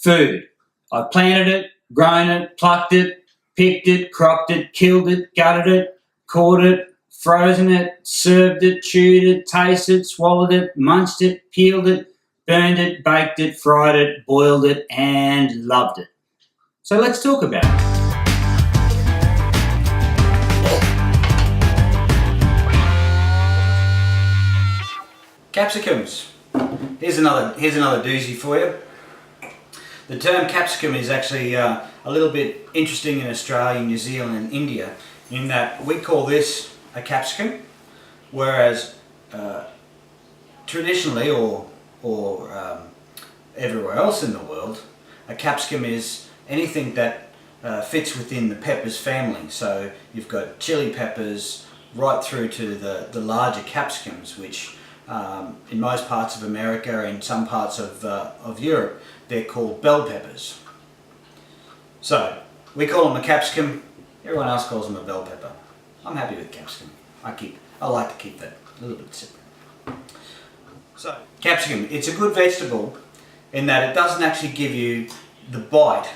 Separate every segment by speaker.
Speaker 1: Food. I've planted it, grown it, plucked it, picked it, cropped it, killed it, gutted it, caught it, frozen it, served it, chewed it, tasted it, swallowed it, munched it, peeled it, burned it, baked it, fried it, boiled it, and loved it. So let's talk about it. Capsicums. Here's another doozy for you. The term capsicum is actually a little bit interesting in Australia, New Zealand and India, in that we call this a capsicum, whereas traditionally or everywhere else in the world, a capsicum is anything that fits within the peppers family. So you've got chili peppers right through to the larger capsicums, which in most parts of America and some parts of Europe, they're called bell peppers. So we call them a capsicum, everyone else calls them a bell pepper. I'm happy with capsicum. I like to keep that a little bit separate. So capsicum, it's a good vegetable in that it doesn't actually give you the bite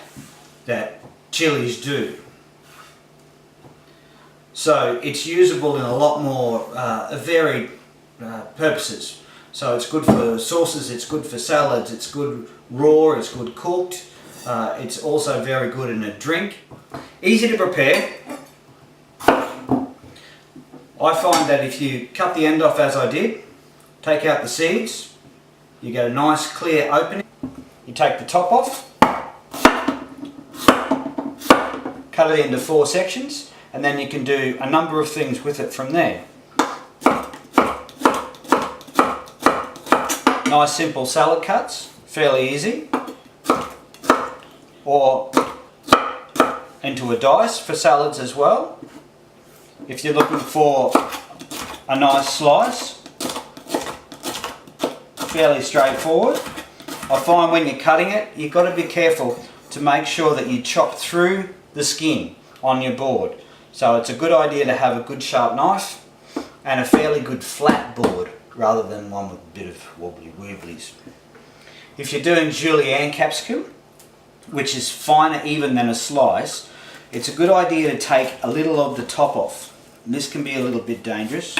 Speaker 1: that chilies do. So it's usable in a lot more varied purposes. So it's good for sauces, it's good for salads, it's good raw, it's good cooked. It's also very good in a drink. Easy to prepare. I find that if you cut the end off as I did, take out the seeds, you get a nice clear opening. You take the top off, cut it into 4 sections, and then you can do a number of things with it from there. Nice simple salad cuts, fairly easy, or into a dice for salads as well. If you're looking for a nice slice, fairly straightforward. I find when you're cutting it, you've got to be careful to make sure that you chop through the skin on your board. So it's a good idea to have a good sharp knife and a fairly good flat board, rather than one with a bit of wobbly wobblies. If you're doing julienne capsicum, which is finer even than a slice, it's a good idea to take a little of the top off. And this can be a little bit dangerous,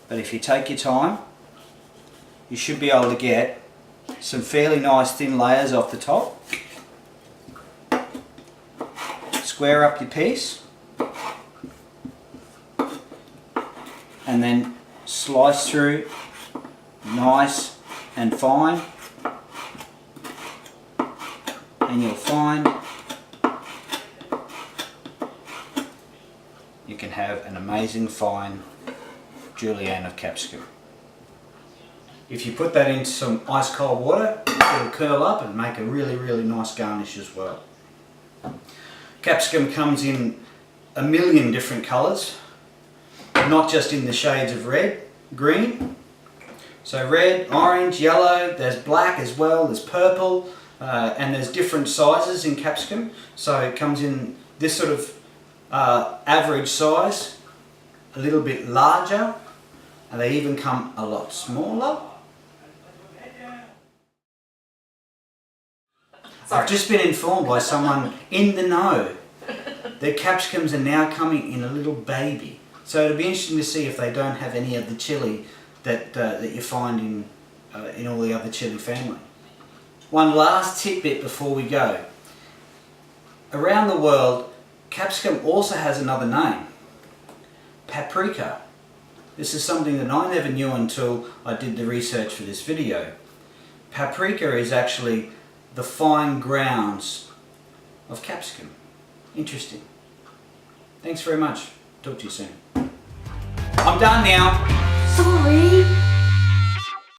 Speaker 1: but if you take your time, you should be able to get some fairly nice thin layers off the top. Square up your piece, and then slice through nice and fine, and you'll find you can have an amazing fine julienne of capsicum. If you put that into some ice cold water, it'll curl up and make a really nice garnish as well. Capsicum comes in a million different colours, not just in the shades of red, green. So red, orange, yellow, there's black as well, there's purple, and there's different sizes in capsicum. So it comes in this sort of average size, a little bit larger, and they even come a lot smaller. I've just been informed by someone in the know that capsicums are now coming in a little baby. So it'll be interesting to see if they don't have any of the chili that you find in all the other chili family. One last tidbit before we go. Around the world, capsicum also has another name, paprika. This is something that I never knew until I did the research for this video. Paprika is actually the fine grounds of capsicum. Interesting. Thanks very much. Talk to you soon. I'm done now.
Speaker 2: Sorry.